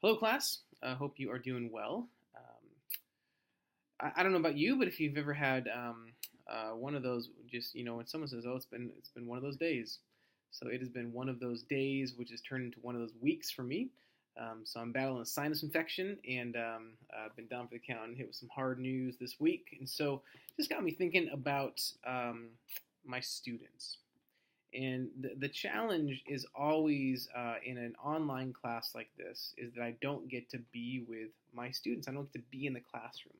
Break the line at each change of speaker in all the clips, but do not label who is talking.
Hello, class. Hope you are doing well. I don't know about you, but if you've ever had one of those, just when someone says, "Oh, it's been one of those days," so it has been one of those days, which has turned into one of those weeks for me. So I'm battling a sinus infection, and I've been down for the count and hit with some hard news this week, and so it just got me thinking about my students. And the challenge is always in an online class like this is that I don't get to be with my students. I don't get to be in the classroom.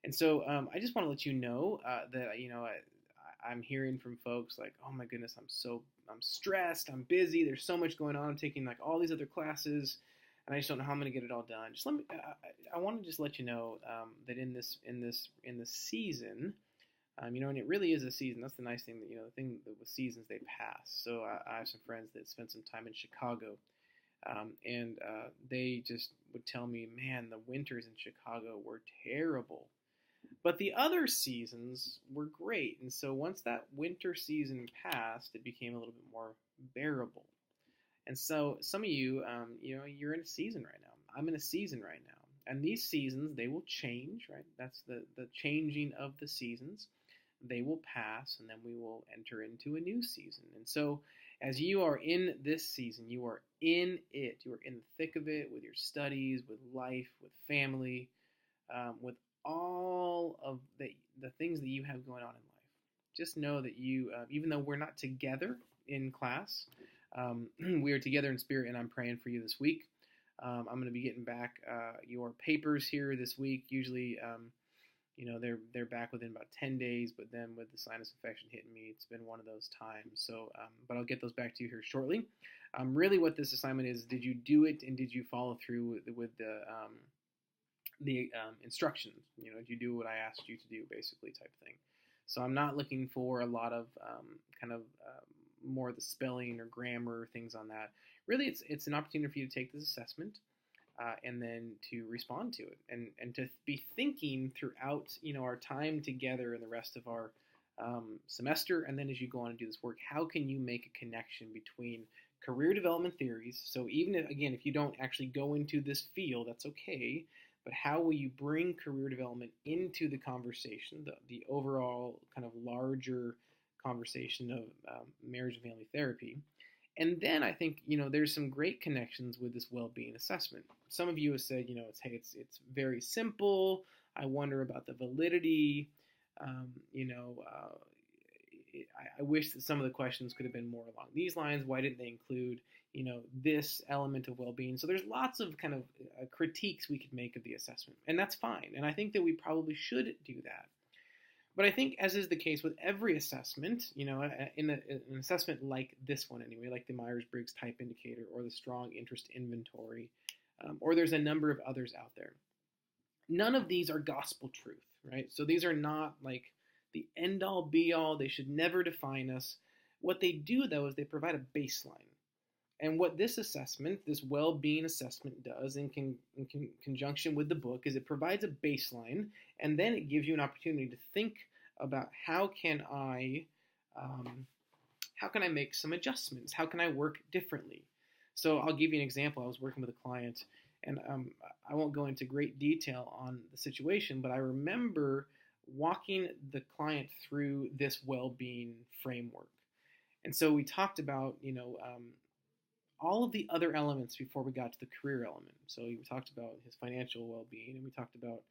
And so I just want to let you know that I'm hearing from folks like, oh my goodness, I'm stressed, I'm busy, there's so much going on, I'm taking like all these other classes, and I just don't know how I'm going to get it all done. Just let me. I want to just let you know that in this season. And it really is a season. That's the nice thing that the thing that with seasons they pass. So I have some friends that spent some time in Chicago, and they just would tell me, man, the winters in Chicago were terrible, but the other seasons were great. And so once that winter season passed, it became a little bit more bearable. And so some of you, you're in a season right now. I'm in a season right now, and these seasons they will change, right? That's the changing of the seasons. They will pass, and then we will enter into a new season. And so, as you are in this season, you are in it. You are in the thick of it with your studies, with life, with family, with all of the things that you have going on in life. Just know that you, even though we're not together in class, we are together in spirit, and I'm praying for you this week. I'm going to be getting back your papers here this week. Usually, they're back within about 10 days, but then with the sinus infection hitting me, it's been one of those times. So, but I'll get those back to you here shortly. Really, what this assignment is: did you do it, and did you follow through with the instructions? Did you do what I asked you to do, basically, type thing. So I'm not looking for a lot of more of the spelling or grammar things on that. Really, it's an opportunity for you to take this assessment. And then to respond to it, and to be thinking throughout our time together and the rest of our semester, and then as you go on and do this work, how can you make a connection between career development theories? So even if you don't actually go into this field, that's okay, but how will you bring career development into the conversation, the overall kind of larger conversation of marriage and family therapy? And then I think there's some great connections with this well-being assessment. Some of you have said it's very simple. I wonder about the validity. I wish that some of the questions could have been more along these lines. Why didn't they include this element of well-being? So there's lots of kind of critiques we could make of the assessment, and that's fine. And I think that we probably should do that. But I think, as is the case with every assessment, in an assessment like this one anyway, like the Myers-Briggs Type Indicator or the Strong Interest Inventory, or there's a number of others out there, none of these are gospel truth, right? So these are not like the end-all, be-all. They should never define us. What they do, though, is they provide a baseline. And what this assessment, this well-being assessment does in conjunction with the book is it provides a baseline, and then it gives you an opportunity to think about how can I make some adjustments? How can I work differently? So I'll give you an example. I was working with a client, and I won't go into great detail on the situation, but I remember walking the client through this well-being framework. And so we talked about, all of the other elements before we got to the career element. So we talked about his financial well-being, and we talked about,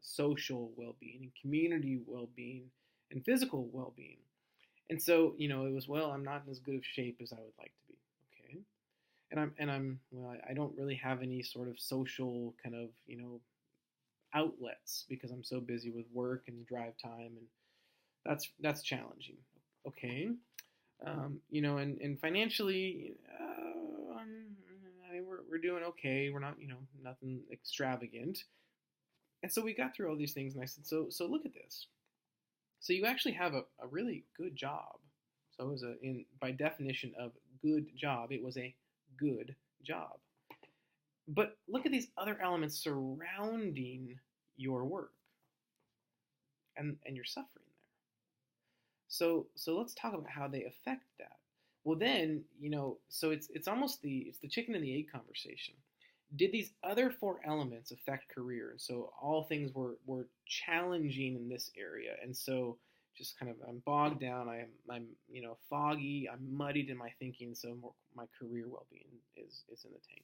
social well-being and community well-being and physical well-being. And so, it was, well, I'm not in as good of shape as I would like to be. Okay. I don't really have any sort of social kind of, outlets because I'm so busy with work and drive time, and that's challenging. Okay. And financially, I mean, we're doing okay. We're not, nothing extravagant. And so we got through all these things, and I said, so look at this. So you actually have a really good job. So it was by definition of good job, it was a good job. But look at these other elements surrounding your work, and you're suffering there. So let's talk about how they affect that. Well, then, so it's almost the chicken and the egg conversation. did these other four elements affect career? And so all things were challenging in this area, and so just kind of I'm bogged down. I'm foggy. I'm muddied in my thinking. So my career well-being is in the tank.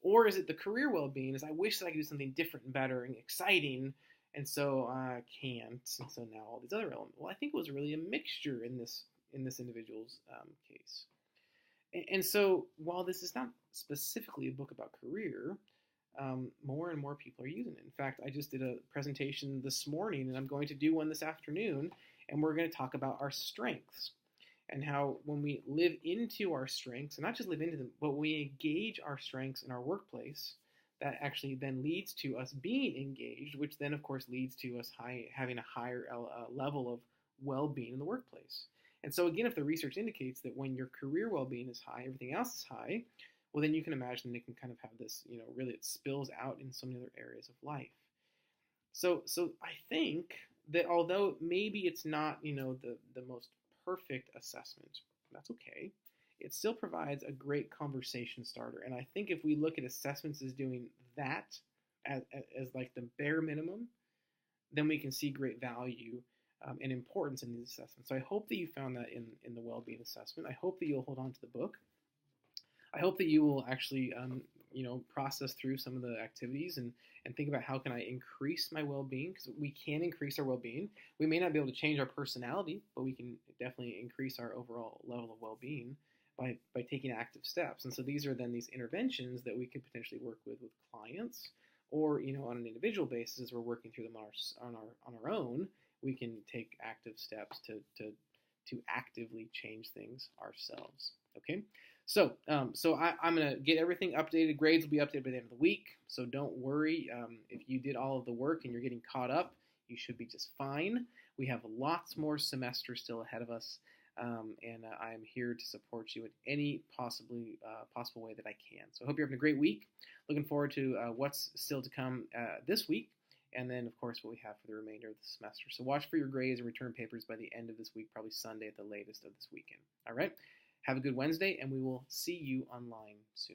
Or is it the career well-being? Is I wish that I could do something different and better and exciting, and so I can't. And so now all these other elements. Well, I think it was really a mixture in this individual's case. And so while this is not specifically a book about career, more and more people are using it. In fact, I just did a presentation this morning, and I'm going to do one this afternoon, and we're going to talk about our strengths and how when we live into our strengths, and not just live into them, but we engage our strengths in our workplace, that actually then leads to us being engaged, which then, of course, leads to us having a higher level of well-being in the workplace. And so, again, if the research indicates that when your career well-being is high, everything else is high, well, then you can imagine it can kind of have this, really it spills out in so many other areas of life. So I think that although maybe it's not, the most perfect assessment, that's okay. It still provides a great conversation starter. And I think if we look at assessments as doing that as like the bare minimum, then we can see great value and importance in these assessments. So I hope that you found that in the well-being assessment. I hope that you'll hold on to the book. I hope that you will actually, process through some of the activities and think about how can I increase my well-being, because we can increase our well-being. We may not be able to change our personality, but we can definitely increase our overall level of well-being by taking active steps. And so these are then these interventions that we could potentially work with clients, or on an individual basis as we're working through them on our own. We can take active steps to actively change things ourselves. Okay. So I'm going to get everything updated. Grades will be updated by the end of the week. So don't worry. If you did all of the work and you're getting caught up, you should be just fine. We have lots more semesters still ahead of us. And I'm here to support you in any possible way that I can. So I hope you're having a great week. Looking forward to what's still to come this week. And then, of course, what we have for the remainder of the semester. So watch for your grades and return papers by the end of this week, probably Sunday at the latest of this weekend. All right? Have a good Wednesday, and we will see you online soon.